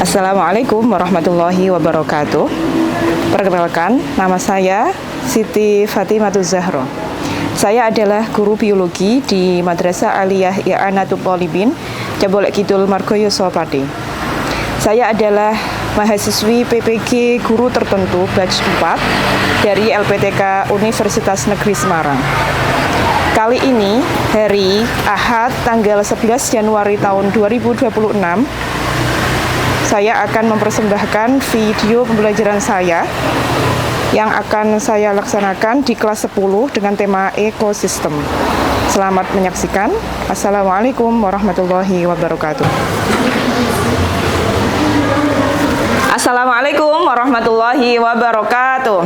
Assalamualaikum warahmatullahi wabarakatuh. Perkenalkan, nama saya Siti Fatimatul Zahro. Saya adalah guru biologi di Madrasah Aliyah I'anatul Thalibin, Cabolek Kidul, Margoyo, Pati. Saya adalah mahasiswi PPG Guru Tertentu Batch 4 dari LPTK Universitas Negeri Semarang. Kali ini, hari Ahad, tanggal 11 Januari tahun 2026, saya akan mempersembahkan video pembelajaran saya yang akan saya laksanakan di kelas 10 dengan tema ekosistem. Selamat menyaksikan. Assalamualaikum warahmatullahi wabarakatuh. Assalamualaikum warahmatullahi wabarakatuh.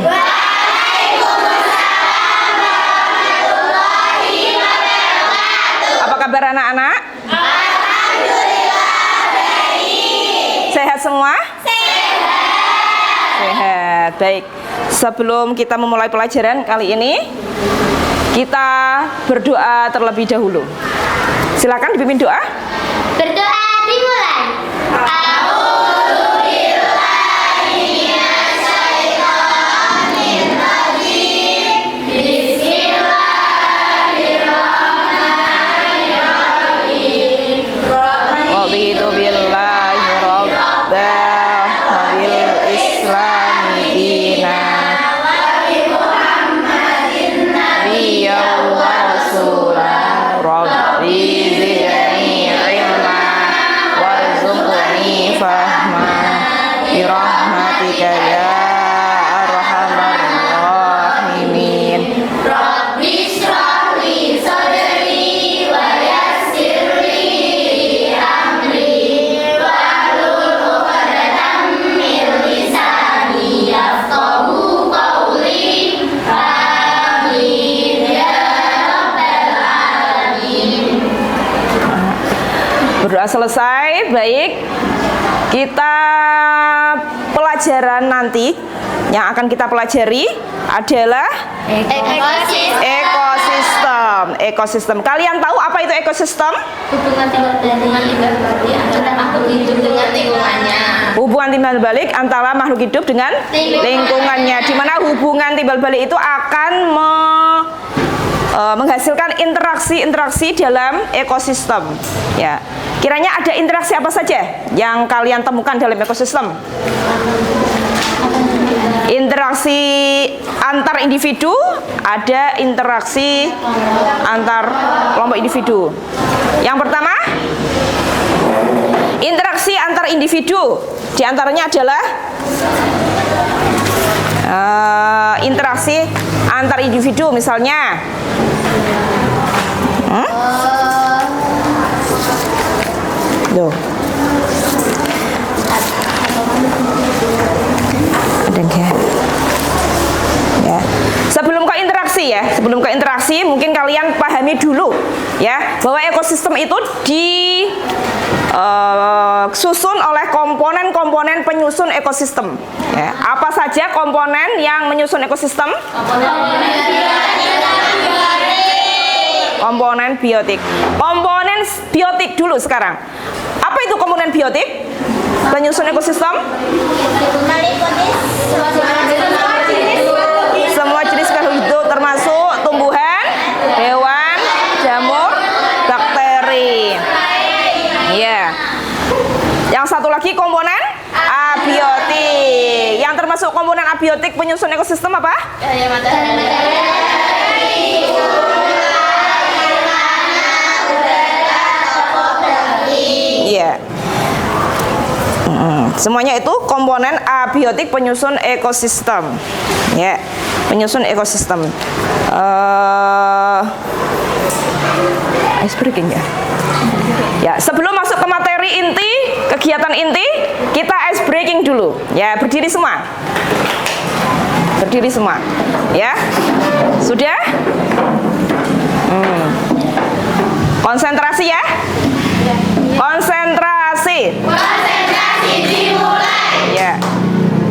Apa kabar anak-anak? Sehat semua? Sehat. Baik. Sebelum kita memulai pelajaran kali ini, kita berdoa terlebih dahulu. Silakan dipimpin doa. Berdoa dimulai. Berdoa selesai, baik. Kita pelajaran nanti yang akan kita pelajari adalah ekosistem. Kalian tahu apa itu ekosistem? Hubungan timbal balik antara makhluk hidup dengan lingkungannya. Hubungan timbal balik antara makhluk hidup dengan lingkungannya. Di mana hubungan timbal balik itu akan menghasilkan interaksi dalam ekosistem. Ya. Kiranya ada interaksi apa saja yang kalian temukan dalam ekosistem? Interaksi antar individu, ada interaksi antar kelompok individu. Yang pertama, interaksi antar individu. Di antaranya adalah interaksi antar individu, misalnya Loh. Ada enggak? Ya. Sebelum ke interaksi mungkin kalian pahami dulu ya bahwa ekosistem itu disusun oleh komponen-komponen penyusun ekosistem. Ya. Apa saja komponen yang menyusun ekosistem? Komponen biotik. Komponen biotik dulu sekarang. Apa itu komponen biotik? Penyusun ekosistem? Semua jenis makhluk hidup termasuk tumbuhan, hewan, jamur, bakteri. Ya. Yang satu lagi komponen abiotik. Yang termasuk komponen abiotik penyusun ekosistem apa? Iya. Semuanya itu komponen abiotik penyusun ekosistem. Ya, penyusun ekosistem. Ice breaking ya. Ya, sebelum masuk ke materi inti, kegiatan inti, kita ice breaking dulu. Ya, berdiri semua. Berdiri semua. Ya. Sudah? Konsentrasi ya. Konsentrasi dimulai. Ya.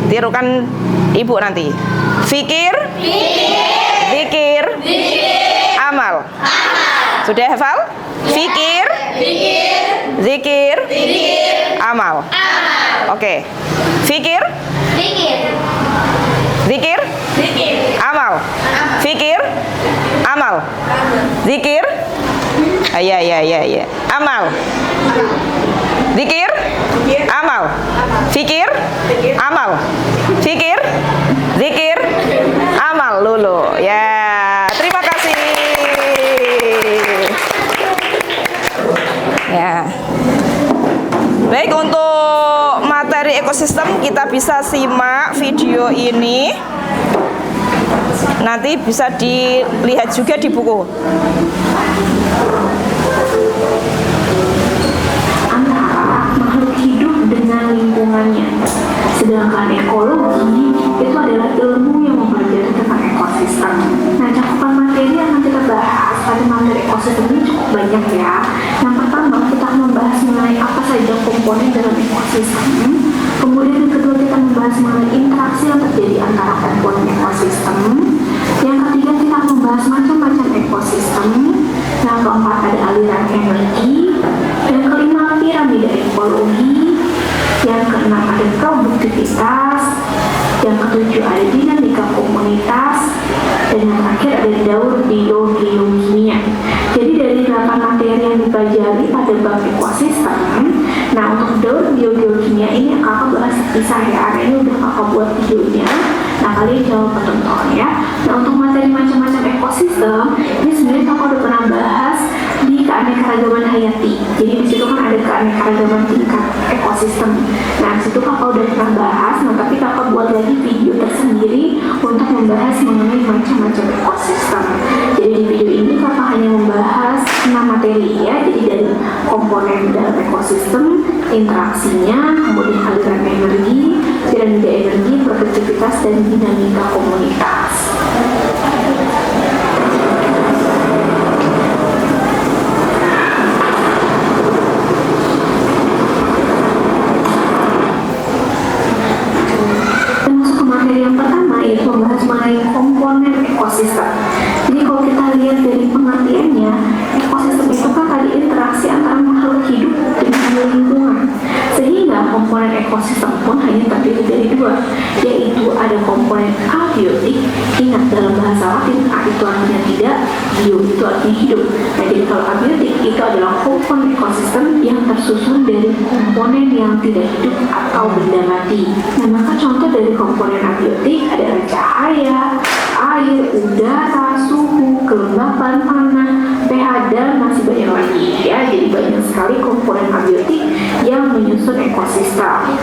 Tirukan ibu nanti. Fikir. Zikir. Amal. Sudah hafal? Fikir. Zikir. Amal. Oke. Fikir. Zikir. Amal. Fikir. Amal. Zikir. Ya. Amal. Zikir. Amal. Fikir. Amal. Fikir. Zikir. Amal. Lulu. Ya, terima kasih. Ya. Baik, untuk materi ekosistem kita bisa simak video ini. Nanti bisa dilihat juga di buku. Antara makhluk hidup dengan lingkungannya. Sedangkan ekologi itu adalah ilmu yang mempelajari tentang ekosistem. Nah, cakupan materi yang akan kita bahas pada materi ekosistem ini cukup banyak ya. Yang pertama, kita akan membahas mengenai apa saja komponen dalam ekosistem. Kemudian yang kedua, kita membahas mengenai interaksi yang terjadi antara komponen ekosistem. Yang ketiga, kita akan membahas macam-macam ekosistem. Yang keempat, ada aliran energi. Yang kelima, piramida ekologi. Yang keenam, ada produktivitas. Yang ketujuh, ada dinamika komunitas. Dan yang terakhir, ada daur biogeokimia. Jadi dari 8 materi yang dipelajari pada bab ekosistem, nah untuk daur biogeokimia ini kakak bahas terpisah ya, karena ini udah kakak buat videonya. Nah kalian jangan lupa tonton ya. Nah untuk materi macam-macam ekosistem, ini sebenarnya kakak udah pernah bahas di keanekaragaman hayati. Jadi di situ kan ada keanekaragaman tingkat ekosistem. Nah di situ kakak udah pernah bahas, nah tapi kakak buat lagi video tersendiri untuk membahas mengenai macam-macam ekosistem. Jadi di video ini kakak hanya membahas 6 materi ya. Jadi dari komponen dalam ekosistem, interaksinya, kemudian aliran energi, piramida energi, produktivitas, dan dinamika komunitas. Masuk ke materi yang pertama, yaitu membahas mengenai komponen ekosistem. Jadi kalau kita lihat dari pengertiannya, ekosistem itu kan tadi interaksi antara makhluk hidup dengan lingkungan. Sehingga komponen ekosistem pun hanya terdiri dari 2, yaitu ada komponen abiotik. Ingat dalam bahasa Latin, A itu artinya tidak, bio itu artinya hidup. Nah, jadi kalau abiotik itu adalah komponen ekosistem yang tersusun dari komponen yang tidak hidup atau benda mati. Nah, maka contoh dari komponen abiotik adalah cahaya, air, udara, suhu, kelembapan tanah, pH, dan masih banyak lagi ya. Jadi banyak sekali komponen abiotik yang menyusun ekosistem.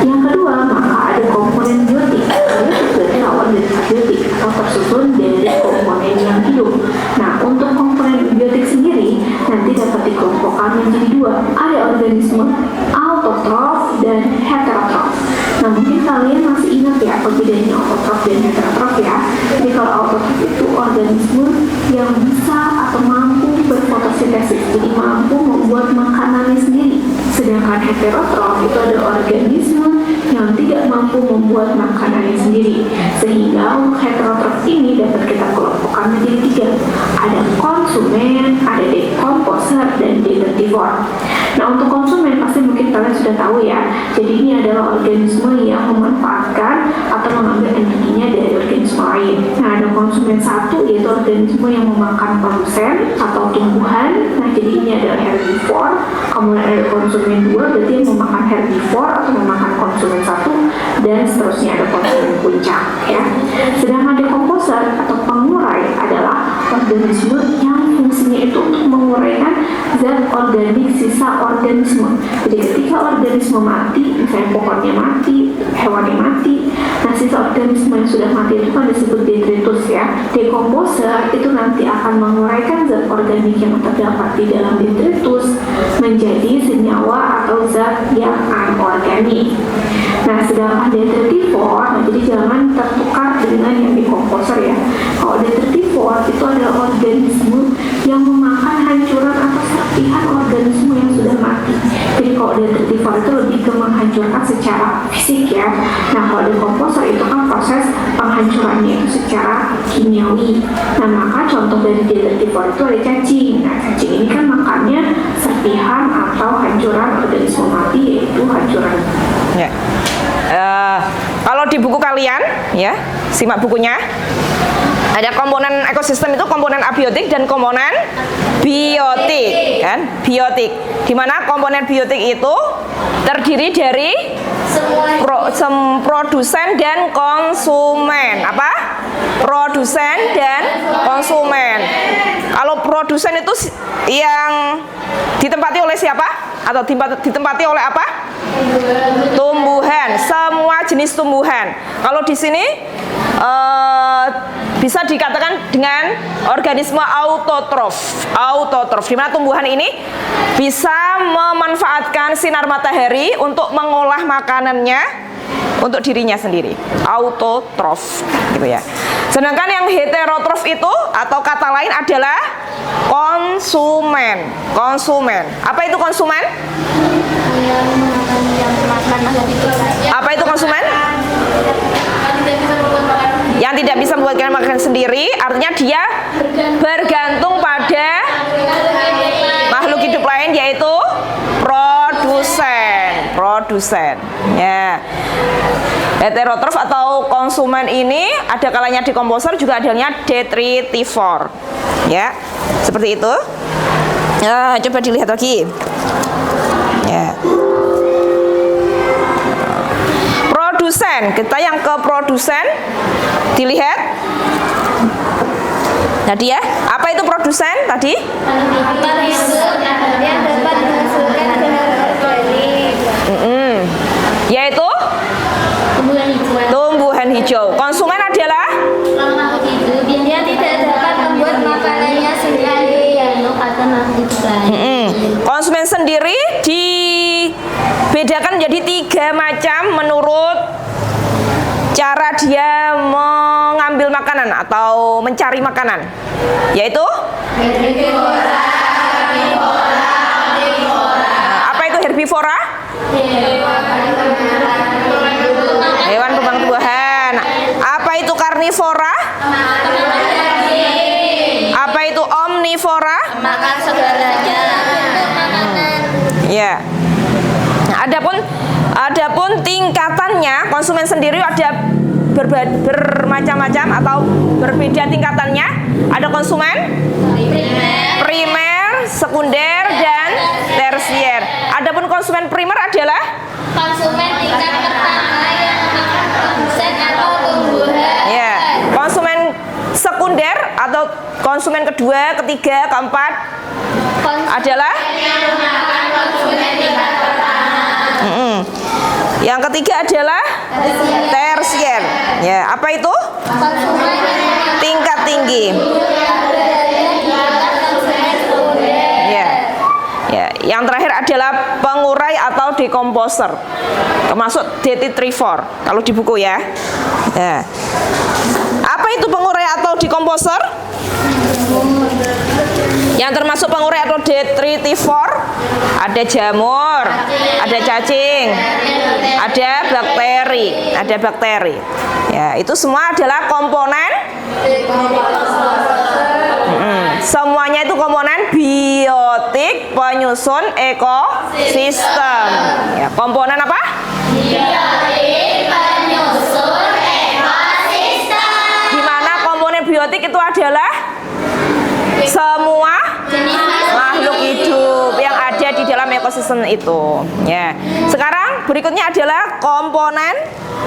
Yang kedua, maka ada komponen biotik. Ini berarti lawan dari abiotik atau tersusun dari komponen yang hidup. Nah, untuk komponen biotik sendiri nanti dapat dikelompokkan menjadi 2. Ada organisme autotrof dan heterotrof. Nah, mungkin kalian masih ingat ya perbedaannya autotrof dan heterotrof ya. Jadi kalau autotrof itu organisme yang bisa atau mampu berfotosintesis, jadi mampu membuat makanannya sendiri. Sedangkan heterotrof itu ada organisme yang tidak mampu membuat makanannya sendiri. Sehingga untuk heterotrof ini dapat kita kelompokkan menjadi 3. Ada konsumen, ada dekomposer, dan detritivor. Nah, untuk konsumen pasti mungkin kalian sudah tahu ya. Jadi ini adalah organisme yang memanfaatkan atau mengambil energinya dari organisme lain. Nah, ada konsumen 1 yaitu organisme yang memakan produsen atau tumbuhan. Nah, jadi ini adalah herbivore. Kemudian ada konsumen 2 berarti yang memakan herbivore atau memakan konsumen 1, dan seterusnya ada konsumen puncak ya. Sedangkan dekomposer atau pengurai adalah organisme yang fungsinya itu untuk menguraikan zat organik sisa organisme. Jadi ketika organisme mati, misalnya pohonnya mati, hewannya mati, nah sisa organisme yang sudah mati itu kan disebut detritus ya. Dekomposer itu nanti akan menguraikan zat organik yang terdapat di dalam detritus menjadi senyawa atau zat yang anorganik. Nah, sedangkan detritivor, nah jadi jangan tertukar dengan yang dekomposer ya. Kalau detritivor itu adalah organisme yang memakan hancuran atau serpihan organisme yang sudah mati. Jadi kalau detritivore itu lebih ke menghancurkan secara fisik ya. Nah, kalau dekomposer itu kan proses penghancurannya itu secara kimiawi. Nah, maka contoh dari detritivore itu ada cacing. Nah, cacing ini kan makannya serpihan atau hancuran organisme mati, yaitu hancuran. Ya. Kalau di buku kalian, ya, simak bukunya. Ada komponen ekosistem itu komponen abiotik dan komponen biotik, kan? Biotik. Di mana komponen biotik itu terdiri dari produsen dan konsumen. Apa? Produsen dan konsumen. Kalau produsen itu yang ditempati oleh siapa? Atau ditempati oleh apa? Tumbuhan, semua jenis tumbuhan. Kalau di sini bisa dikatakan dengan organisme autotrof. Autotrof, di mana tumbuhan ini bisa memanfaatkan sinar matahari untuk mengolah makanannya untuk dirinya sendiri. Autotrof, gitu ya. Sedangkan yang heterotrof itu atau kata lain adalah konsumen. Konsumen. Apa itu konsumen? Apa itu konsumen? Yang tidak bisa membuatkan makan sendiri, artinya dia bergantung pada makhluk hidup lain, yaitu produsen. Ya. Heterotrof atau konsumen ini ada kalanya dekomposer, juga adanya detritivore. Ya, seperti itu. Ya, coba dilihat lagi. Ya. Produsen, kita yang ke produsen, dilihat. Tadi ya, apa itu produsen tadi? Yaitu tumbuhan hijau. Konsumen adalah dia tidak dapat membuat makanannya sendiri atau makhluk lain. Konsumen sendiri dibedakan menjadi 3 macam menurut cara dia mengambil makanan atau mencari makanan, yaitu apa itu herbivora? Hewan pemakan buah. Apa itu karnivora? Apa itu omnivora? Makan segalanya. Ya. Nah, adapun tingkatannya, konsumen sendiri ada bermacam-macam atau berbeda tingkatannya. Ada konsumen primer, sekunder, dan tersier. Adapun konsumen primer adalah konsumen tingkat pertama yang memakan produsen atau tumbuhan. ya, konsumen sekunder atau konsumen kedua, ketiga, keempat adalah Yang memakan konsumen tingkat pertama. Yang ketiga adalah tersier. Ya, apa itu? Konsumen yang Tingkat tinggi. Ya. Ya, yang terakhir adalah pengurai atau dekomposer. Termasuk detritivore kalau di buku ya. Ya. Apa itu pengurai atau dekomposer? Yang termasuk pengurai atau detritivore ada jamur, ada cacing, ada bakteri. Ya, itu semua adalah komponen. Semuanya itu komponen biotik penyusun ekosistem. Ya, komponen apa? biotik penyusun ekosistem. Di mana komponen biotik itu adalah semua makhluk hidup yang ada di dalam ekosistem itu. Ya. Sekarang berikutnya adalah komponen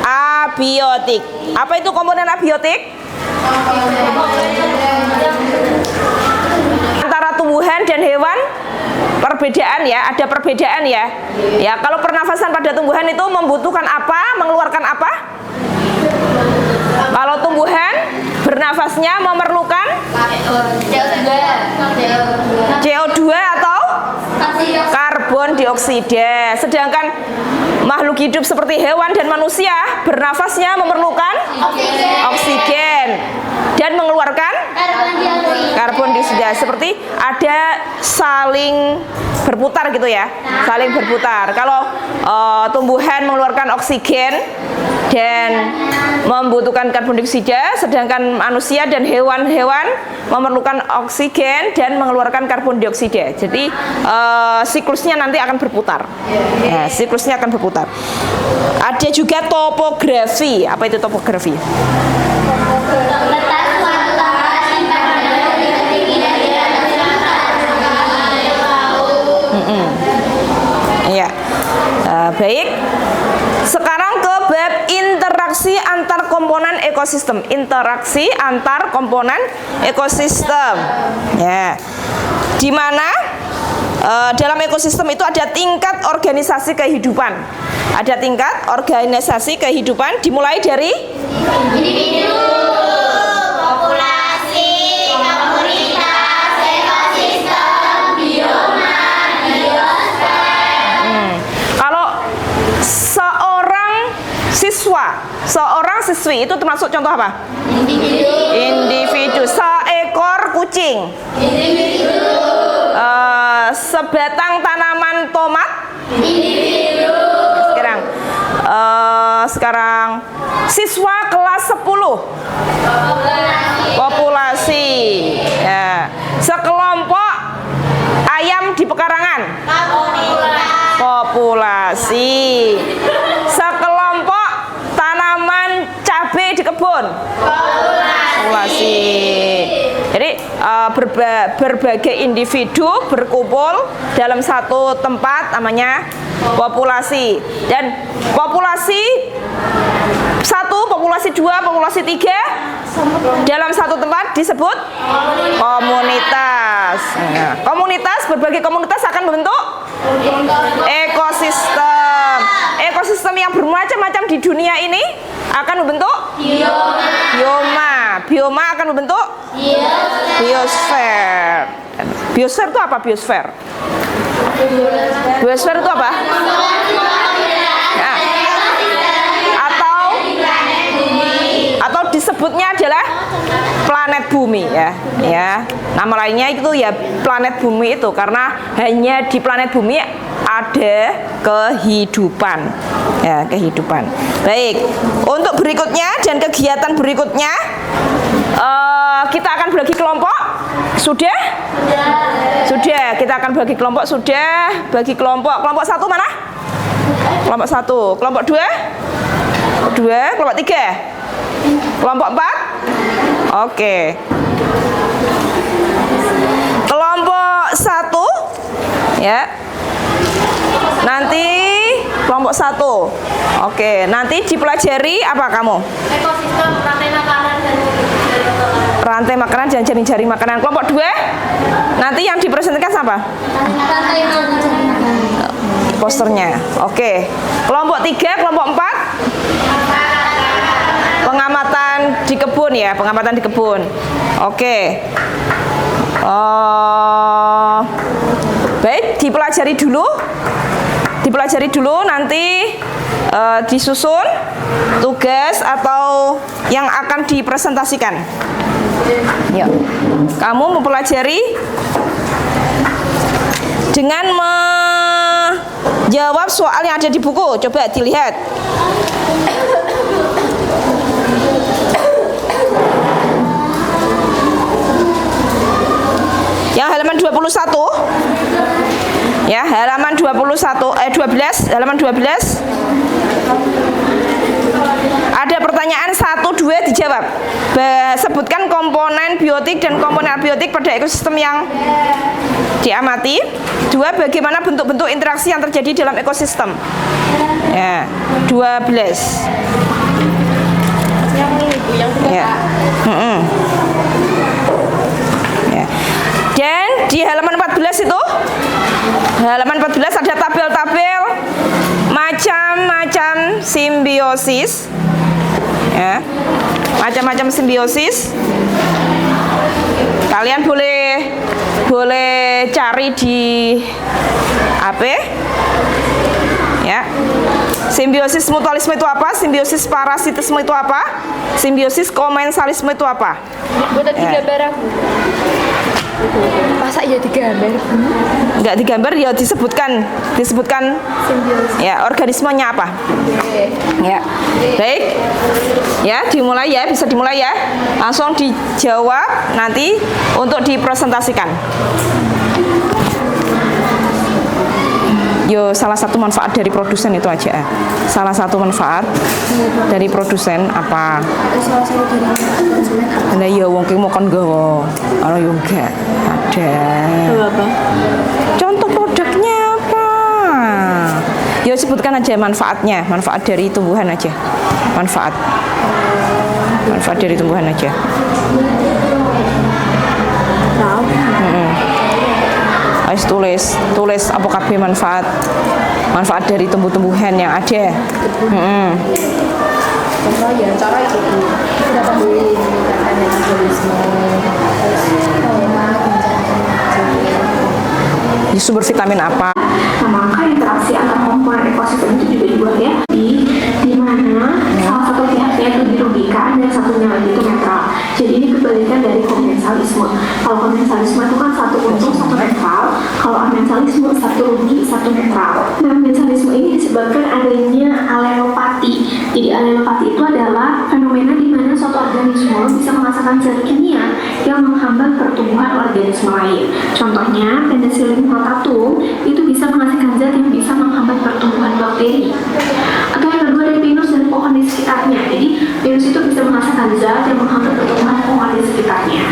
abiotik. Apa itu komponen abiotik? Antara tumbuhan dan hewan perbedaan ya, ada perbedaan ya. Ya, kalau pernafasan pada tumbuhan itu membutuhkan apa, mengeluarkan apa? Kalau tumbuhan bernafasnya memerlukan CO2 atau karbon dioksida. Sedangkan makhluk hidup seperti hewan dan manusia bernafasnya memerlukan oksigen. oksigen dan mengeluarkan karbon dioksida. Seperti ada saling berputar gitu ya, saling berputar. Kalau tumbuhan mengeluarkan oksigen dan membutuhkan karbon dioksida, sedangkan manusia dan hewan-hewan memerlukan oksigen dan mengeluarkan karbon dioksida. Jadi siklusnya nanti akan berputar. Nah, siklusnya akan berputar. Ada juga topografi. Apa itu topografi? Ya, baik. Sekarang ke bab interaksi antar komponen ekosistem. Interaksi antar komponen ekosistem. Ya, di mana dalam ekosistem itu ada tingkat organisasi kehidupan. Ada tingkat organisasi kehidupan dimulai dari individu, populasi, komunitas, ekosistem, bioma, biosfer. Kalau seorang siswi itu termasuk contoh apa? Individu. Seekor kucing. Individu. Sebatang tanaman tomat. Individu. Sekarang siswa kelas 10. Populasi. Ya. Sekelompok ayam di pekarangan. Populasi. Sekelompok tanaman cabai di kebun. Populasi. Jadi berbagai individu berkumpul dalam satu tempat namanya populasi. Dan populasi 1, populasi 2, populasi 3 dalam satu tempat disebut komunitas. Nah, komunitas, berbagai komunitas akan membentuk ekosistem. Ekosistem yang bermacam-macam di dunia ini akan membentuk bioma. Bioma akan membentuk biosfer. Biosfer itu apa? Biosfer itu apa? Nah, atau disebutnya adalah planet bumi ya. Nama lainnya itu ya planet bumi itu karena hanya di planet bumi ada kehidupan. Ya, kehidupan. Baik. Untuk berikutnya dan kegiatan berikutnya kita akan bagi kelompok. Sudah? Sudah. Kita akan bagi kelompok. Sudah. Bagi kelompok. Kelompok 1 mana? Kelompok 1. Kelompok 2? 2. Kelompok 3? Kelompok 4? Oke. Kelompok 1 ya. Nanti kelompok 1. Oke, nanti dipelajari apa kamu? Ekosistem, rantai makanan dan jaring-jaring makanan. Kelompok 2 nanti yang dipresentasikan apa? Posternya. Oke. Kelompok 3, kelompok 4 pengamatan di kebun ya, pengamatan di kebun. Oke. Baik, dipelajari dulu nanti disusun tugas atau yang akan dipresentasikan. Ya. Kamu mempelajari dengan menjawab soal yang ada di buku. Coba dilihat. Yang halaman 21. Ya, halaman 12, halaman 12. Ada pertanyaan 1, 2 dijawab. Sebutkan komponen biotik dan komponen abiotik pada ekosistem yang diamati. 2, bagaimana bentuk-bentuk interaksi yang terjadi dalam ekosistem. Ya, 12. Yang ini Bu, yang ya. Ya. Dan di halaman 14 itu, halaman 14 ada tabel-tabel macam-macam simbiosis. Ya. Macam-macam simbiosis. Kalian boleh cari di HP. Ya. Simbiosis mutualisme itu apa? Simbiosis parasitisme itu apa? Simbiosis komensalisme itu apa? Buat digambar aku. Masa iya digambar? Enggak digambar, ya disebutkan Simbiosis. ya organismenya apa? Ya, baik. Ya, dimulai ya, bisa dimulai ya. Langsung dijawab nanti untuk dipresentasikan. Yo, salah satu manfaat dari produsen itu aja. Salah satu manfaat dari produsen apa? Salah satu dari konsumen apa? Nah, ya wong ki mau kon nggawa. Ana yo enggak ada. Apa? Contoh produknya apa? Ya sebutkan aja manfaatnya, manfaat dari tumbuhan aja. Manfaat dari tumbuhan aja. Ayo tulis apa kabeh manfaat dari tumbuh-tumbuhan yang ada. Contoh ya, cara itu dapat meningkatkan metabolisme, Di sumber vitamin apa? Nah, maka interaksi antar komponen ekosistem itu juga dibuat ya di mana salah satu pihaknya itu dirugikan dan satunya lagi itu netral. Jadi ini kebalikan dari komensalisme. Kalau komensalisme itu kan satu untung satu netral, kalau amensalisme satu rugi satu netral. Nah, amensalisme ini disebabkan adanya alelopati. Jadi alelopati itu adalah fenomena di mana suatu organisme bisa menghasilkan zat kimia yang menghambat pertumbuhan organisme lain. Contohnya penicillin rotatum itu bisa menghasilkan zat yang bisa menghambat pertumbuhan bakteri. Atau yang kedua ada pinus dan pohon di sekitarnya. Jadi pinus itu bisa menghasilkan zat yang menghambat pertumbuhan pohon di sekitarnya.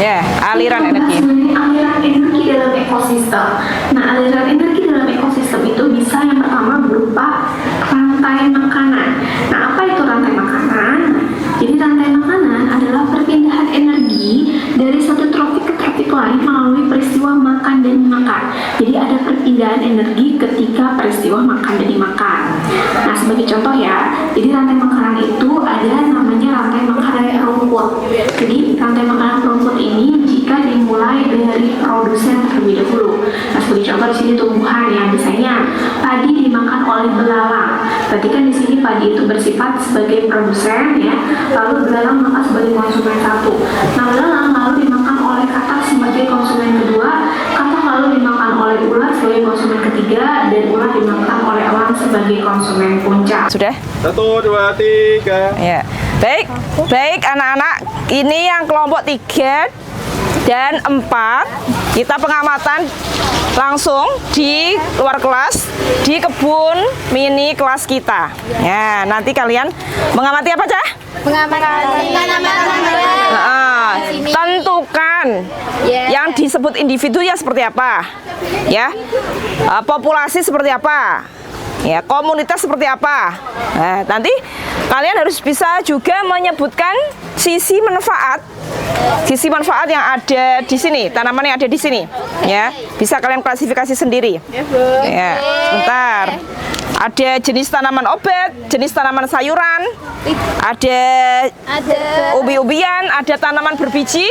Ya, aliran energi. Aliran energi dalam ekosistem. Nah, aliran energi dalam ekosistem itu bisa yang pertama berupa rantai makanan. Nah, apa itu rantai makanan? Jadi rantai makanan adalah perpindahan energi dari satu tropik ke tropik lain melalui peristiwa makan dan dimakan. Jadi ada perpindahan energi ketika peristiwa makan dan dimakan. Nah, sebagai contoh ya, jadi rantai makanan itu ada namanya rantai makanan rumput. Jadi rantai makanan rumput ini jika dimulai dari produsen terlebih dahulu. Nah, sebagai contoh di sini tumbuhan yang misalnya padi dimakan oleh belalang. Berarti kan di sini padi itu bersifat sebagai produsen ya, lalu belalang makan sebagai konsumen satu. Nah, belalang lalu dimakan oleh katak sebagai konsumen kedua, katak lalu dimakan oleh ular sebagai konsumen ketiga, dan ular dimakan oleh elang sebagai konsumen puncak. Sudah? 1, 2, 3. Ya. Baik anak-anak, ini yang kelompok 3 dan 4 kita pengamatan langsung di luar kelas di kebun mini kelas kita. Ya, nanti kalian mengamati apa, Cah? Mengamati Nah, tentukan yang disebut individu ya seperti apa, ya, populasi seperti apa, ya, komunitas seperti apa. Nah, nanti kalian harus bisa juga menyebutkan sisi manfaat yang ada di sini, tanaman yang ada di sini, ya, bisa kalian klasifikasi sendiri. Ya, sebentar. Ada jenis tanaman obat, jenis tanaman sayuran, ada ubi-ubian, ada tanaman berbiji.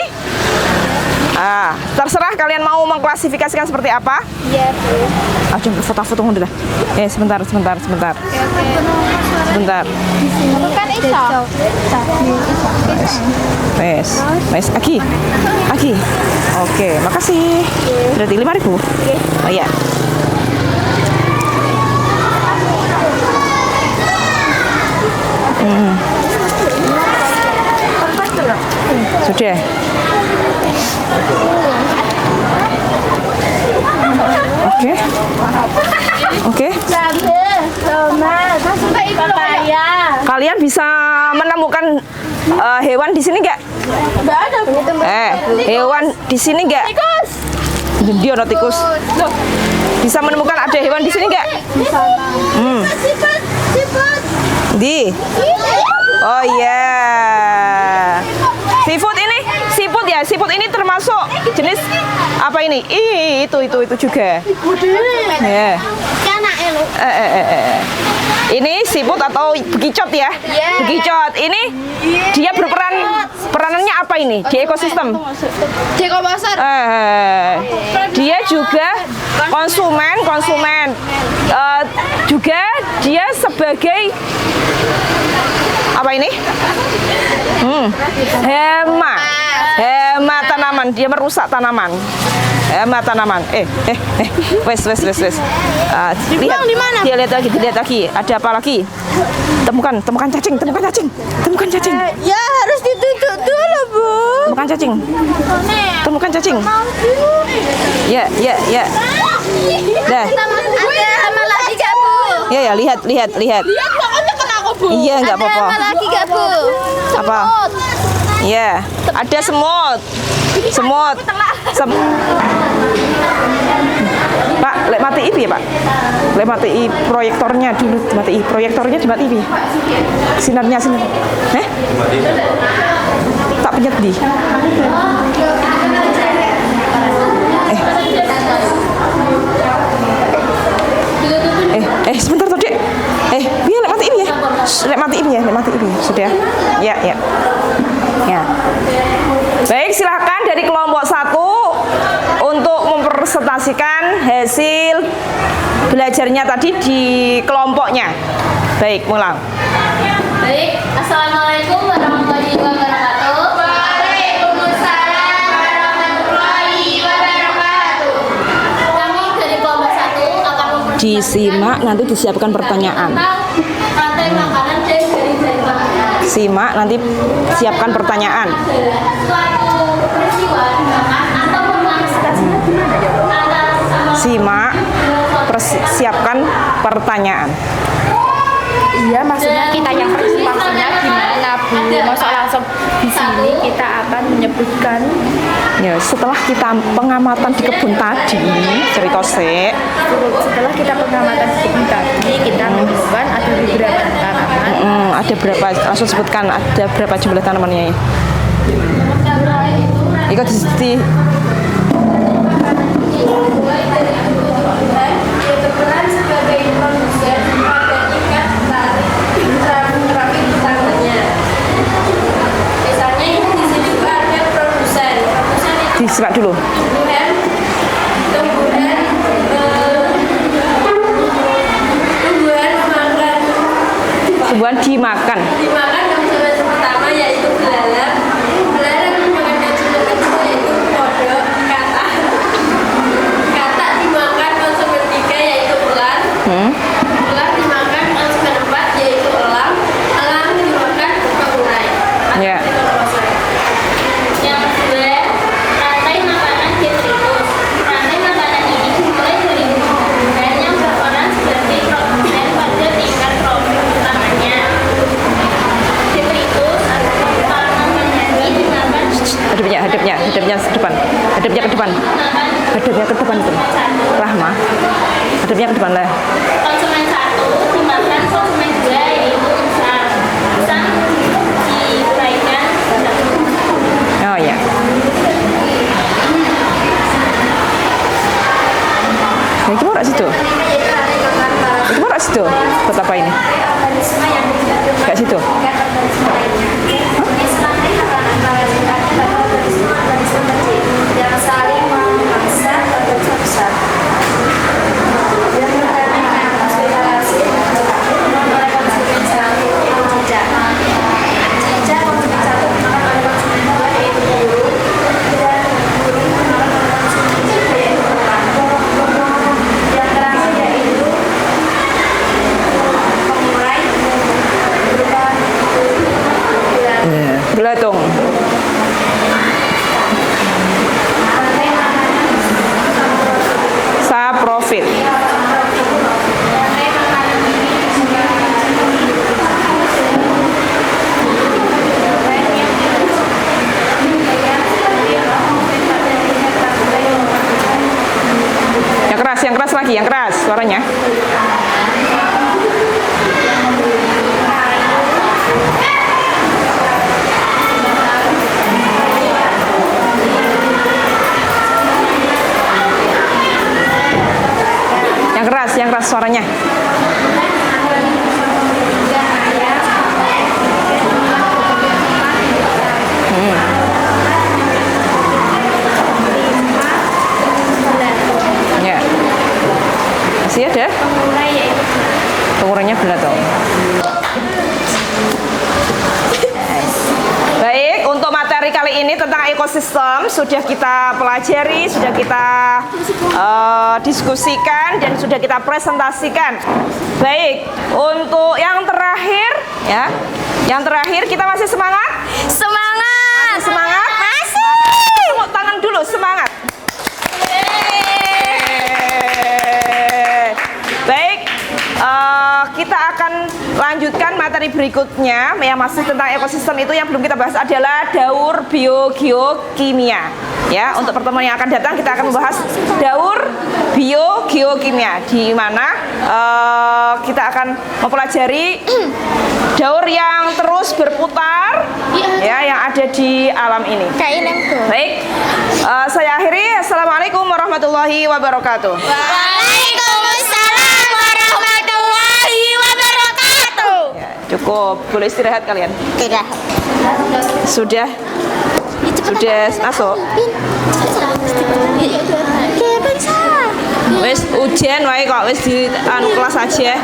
Terserah kalian mau mengklasifikasikan seperti apa. Iya, Bu. Jangan foto-foto dulu lah. Sebentar. Sebentar. Bukan iso. Wes, Aki. Oke, makasih. Berarti 5.000. Oh iya. Sudah. Oke. Kalian bisa menemukan hewan di sini nggak? Nggak ada. Hewan di sini nggak? Tikus. Dia ada tikus. Loh, bisa menemukan ada hewan di sini nggak? Di sana. Siput. Di. Oh iya. Siput ini termasuk jenis apa ini? Itu juga. Ya. Anak ya. Ini siput atau bekicot ya? Bekicot. Ini dia peranannya apa ini di ekosistem? Pasar. Dia juga konsumen. Juga dia sebagai apa ini? Hemat tanaman. Dia merusak tanaman. Hemat tanaman. Wes. Lihat di mana? Dia lihat lagi. Ada apa lagi? Temukan cacing. Ya harus ditutup dulu, Bu. Temukan cacing. Ya. Dah. Ada hama lagi gak, Bu? Ya, lihat. Lihat pokoknya kena aku, Bu. Iya, nggak Ada apa-apa. hama lagi gak, Bu? Apa? Semut. Ya, ada semut. Pak, lek mati ipi ya, Pak? Lek mati proyektornya dulu, proyektornya dimati ipi. Sinarnya. Tak penyet di. Sebentar tuh, Dek. Biar lek mati ipi ya. Lek mati ipi ya. Sudah. Ya. Baik, silakan dari kelompok 1 untuk mempresentasikan hasil belajarnya tadi di kelompoknya. Baik, mulai. Baik, Assalamualaikum warahmatullahi wabarakatuh. Waalaikumsalam warahmatullahi wabarakatuh. Kami dari kelompok 1 akan mempresentasikan Disimak, nanti disiapkan pertanyaan. rantai makanan dari makanan. Simak, nanti siapkan pertanyaan. Suatu peristiwa atau Simak, siapkan pertanyaan. Iya, maksudnya kita yang maksudnya gimana, Bu? Masa langsung di sini kita akan menyebutkan Ya, setelah kita pengamatan di kebun tadi, cerita sik. setelah kita pengamatan di kebun tadi kita menemukan ada beberapa tanaman. Ada berapa? Langsung sebutkan ada berapa jumlah tanamannya. Ikut di berperan sebagai produsen pada tingkat trafik utamanya. Misalnya ini di sini juga ada produsen itu disimak dulu. tumbuhan Tumbuhan dimakan. yang pertama yaitu belalang dimakan konsumen kedua yaitu kodok, katak dimakan konsumen tiga yaitu ular dimakan konsumen 4 yaitu elang dimakan pengurai. Ya. Yang kedua, rantai makanan detritus. Rantai makanan ini dimulai dari tumbuhan yang berperan sebagai produsen pada tingkat trafik utamanya. Detritus adalah tanaman yang dimakan Hadapnya ke depan. Hadapnya ke depan itu. Rahma. Hadapnya ke depan lah. konsumen 1 dimakan konsumen 2 yaitu usang. Usang diuraikan Oh ya. Ya, itu ora situ. Buat apa ini? Gak situ. yang saling memaksa besar. Belatung. Saprofit. Yang keras lagi, yang keras suaranya. Yang yang keras suaranya. Ya. Masih ada? Pengurannya belatung. Baik, untuk materi kali ini tentang ekosistem sudah kita pelajari, sudah kita diskusikan dan sudah kita presentasikan. Baik, untuk yang terakhir ya. Yang terakhir kita masih semangat? Semangat. Masih semangat? Masih. Tepuk tangan dulu, semangat. Baik, kita akan lanjutkan materi berikutnya yang masih tentang ekosistem. Itu yang belum kita bahas adalah daur biogeokimia. Ya, untuk pertemuan yang akan datang kita akan membahas daur biogeokimia, di mana kita akan mempelajari daur yang terus berputar ya, yang ada di alam ini. Baik, saya akhiri. Assalamualaikum warahmatullahi wabarakatuh. Waalaikumsalam warahmatullahi wabarakatuh. Ya, cukup, boleh istirahat kalian. Tidak. Sudah masuk. Wes ujian wae kok, wes di kelas aja.